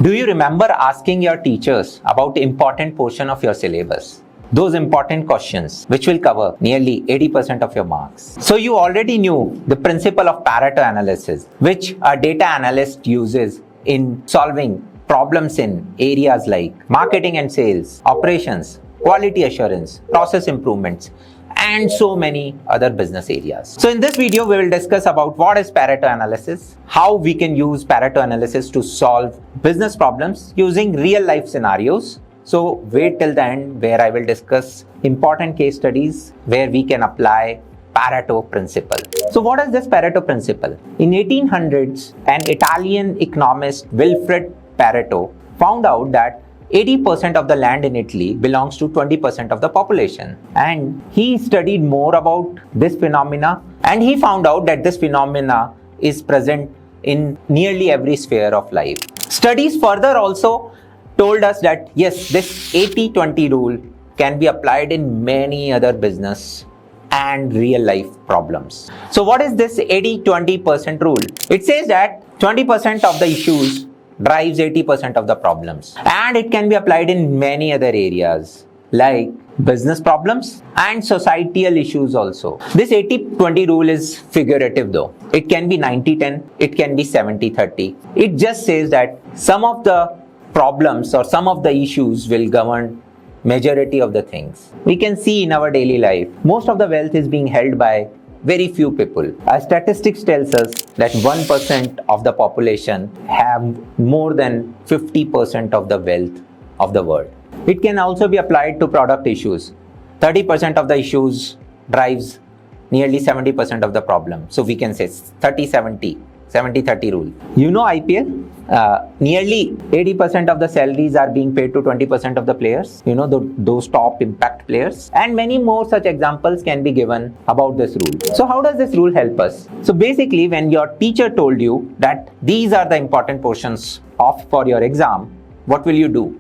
Do you remember asking your teachers about important portion of your syllabus? Those important questions which will cover nearly 80% of your marks. So you already knew the principle of Pareto analysis, which a data analyst uses in solving problems in areas like marketing and sales, operations, quality assurance, process improvements, and so many other business areas. So in this video, we will discuss about what is Pareto analysis, how we can use Pareto analysis to solve business problems using real life scenarios. So wait till the end where I will discuss important case studies where we can apply Pareto principle. So what is this Pareto principle? In 1800s, an Italian economist Wilfred Pareto found out that 80% of the land in Italy belongs to 20% of the population. And he studied more about this phenomena, and he found out that this phenomena is present in nearly every sphere of life. Studies further also told us that yes, this 80-20 rule can be applied in many other business and real life problems. So what is this 80-20% rule? It says that 20% of the issues drives 80% of the problems, and it can be applied in many other areas like business problems and societal issues also. This 80-20 rule is figurative though. It can be 90-10, it can be 70-30. It just says that some of the problems or some of the issues will govern majority of the things. We can see in our daily life, most of the wealth is being held by very few people. Our statistics tells us that 1% of the population have more than 50% of the wealth of the world. It can also be applied to product issues. 30% of the issues drives nearly 70% of the problem. So we can say 30-70, 70-30 rule. You know IPL? Nearly 80% of the salaries are being paid to 20% of the players, you know, those top impact players, and many more such examples can be given about this rule. So how does this rule help us? So basically, when your teacher told you that these are the important portions for your exam, what will you do?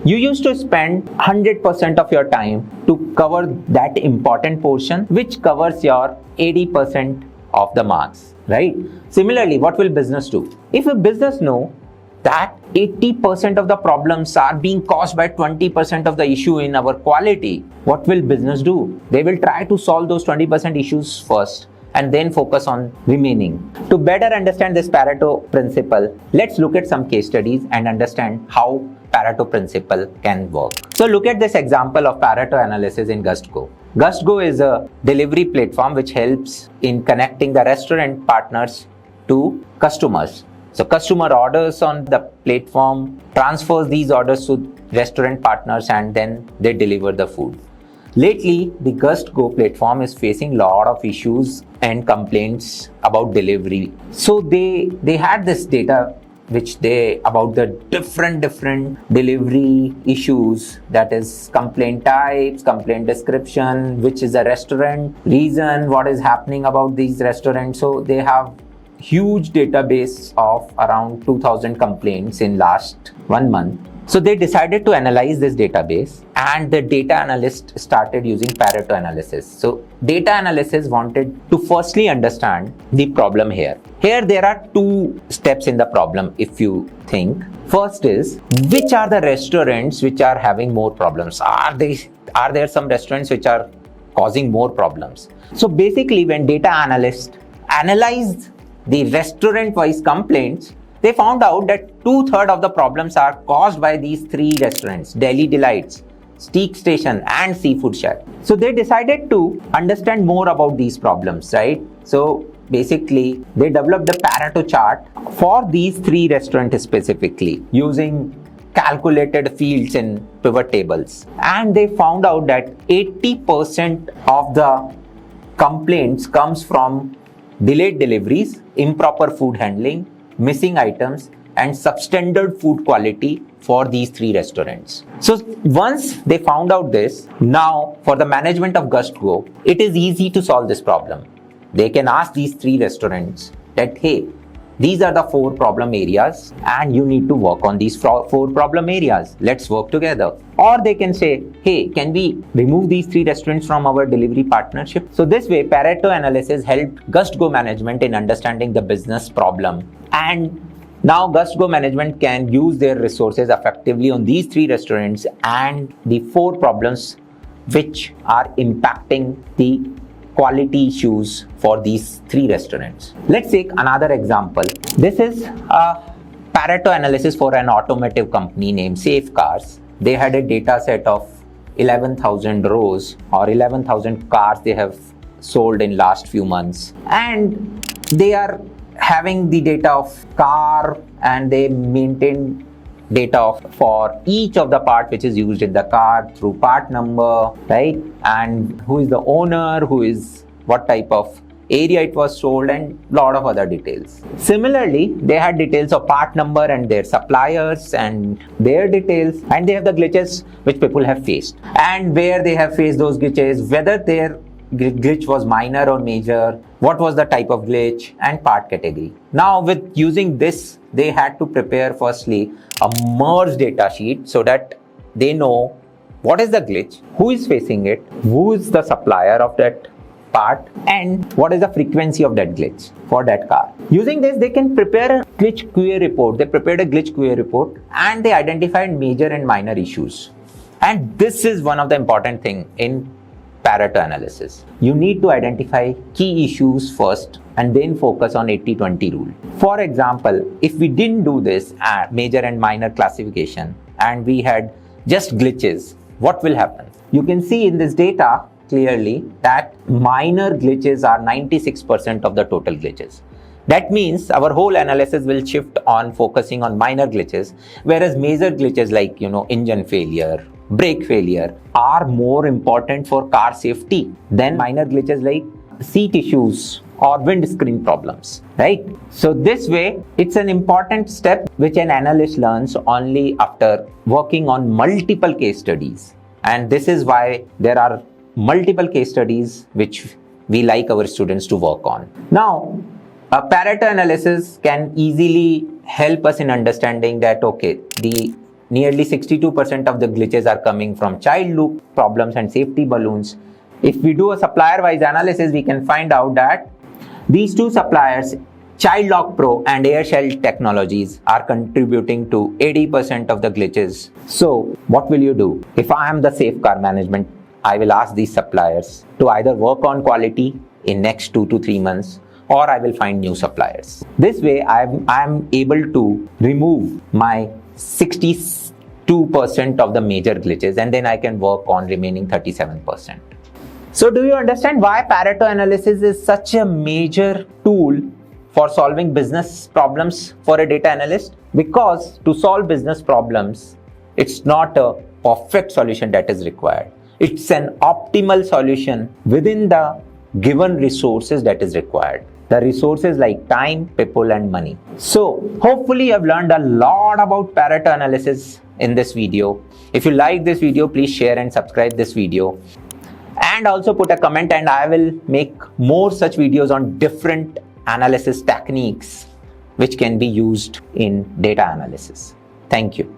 You used to spend 100% of your time to cover that important portion which covers your 80% of the marks, right? Similarly, what will business do? If a business know that 80% of the problems are being caused by 20% of the issue in our quality, what will business do? They will try to solve those 20% issues first and then focus on remaining. To better understand this Pareto principle, let's look at some case studies and understand how Pareto principle can work. So look at this example of Pareto analysis in GustGo. GustGo is a delivery platform which helps in connecting the restaurant partners to customers. So customer orders on the platform, transfers these orders to restaurant partners, and then they deliver the food. Lately, the GustGo platform is facing a lot of issues and complaints about delivery. So they had this data about the different delivery issues, that is complaint types, complaint description, which is a restaurant, reason, what is happening about these restaurants. So they have huge database of around 2000 complaints in last 1 month. So they decided to analyze this database, and the data analyst started using Pareto analysis. So data analysis wanted to firstly understand the problem here. Here there are two steps in the problem if you think. First is, which are the restaurants which are having more problems? Are there some restaurants which are causing more problems? So basically, when data analysts analyzed the restaurant-wise complaints, they found out that 2/3 of the problems are caused by these three restaurants: Delhi Delights, Steak Station, and Seafood Shack. So they decided to understand more about these problems, right? So basically, they developed the Pareto chart for these three restaurants specifically using calculated fields in pivot tables. And they found out that 80% of the complaints comes from delayed deliveries, improper food handling, missing items, and substandard food quality for these three restaurants. So once they found out this, now for the management of GustGo, it is easy to solve this problem. They can ask these three restaurants that, hey, these are the 4 problem areas and you need to work on these 4 problem areas. Let's work together. Or they can say, hey, can we remove these 3 restaurants from our delivery partnership? So this way, Pareto analysis helped GustGo management in understanding the business problem and Now, Gust Go management can use their resources effectively on these 3 restaurants and the 4 problems which are impacting the quality issues for these 3 restaurants. Let's take another example. This is a Pareto analysis for an automotive company named Safe Cars. They had a data set of 11,000 rows or 11,000 cars they have sold in last few months, and they are having the data of car, and they maintain data for each of the part which is used in the car through part number, right, and who is the owner, who is what type of area it was sold, and lot of other details. Similarly, they had details of part number and their suppliers and their details, and they have the glitches which people have faced and where they have faced those glitches, whether their glitch was minor or major, what was the type of glitch, and part category. Now, with using this, they had to prepare firstly a merge data sheet so that they know what is the glitch, who is facing it, who is the supplier of that part, and what is the frequency of that glitch for that car. Using this, they can prepare a glitch QA report. They prepared a glitch QA report and they identified major and minor issues. And this is one of the important things in Pareto analysis. You need to identify key issues first and then focus on 80-20 rule. For example, if we didn't do this major and minor classification and we had just glitches, what will happen? You can see in this data clearly that minor glitches are 96% of the total glitches. That means our whole analysis will shift on focusing on minor glitches, whereas major glitches like engine failure, brake failure are more important for car safety than minor glitches like seat issues or windscreen problems, right? So this way, it's an important step which an analyst learns only after working on multiple case studies. And this is why there are multiple case studies which we like our students to work on. Now, a Pareto analysis can easily help us in understanding that, okay, the nearly 62% of the glitches are coming from child loop problems and safety balloons. If we do a supplier-wise analysis, we can find out that these 2 suppliers, Child Lock Pro and Airshell Technologies, are contributing to 80% of the glitches. So what will you do? If I am the safe car management, I will ask these suppliers to either work on quality in next 2 to 3 months, or I will find new suppliers. This way, I am able to remove my 62% of the major glitches, and then I can work on remaining 37%. So do you understand why Pareto analysis is such a major tool for solving business problems for a data analyst? Because to solve business problems, it's not a perfect solution that is required. It's an optimal solution within the given resources that is required. The resources like time, people, and money. So hopefully you have learned a lot about Pareto analysis in this video. If you like this video, please share and subscribe this video. And also put a comment, and I will make more such videos on different analysis techniques which can be used in data analysis. Thank you.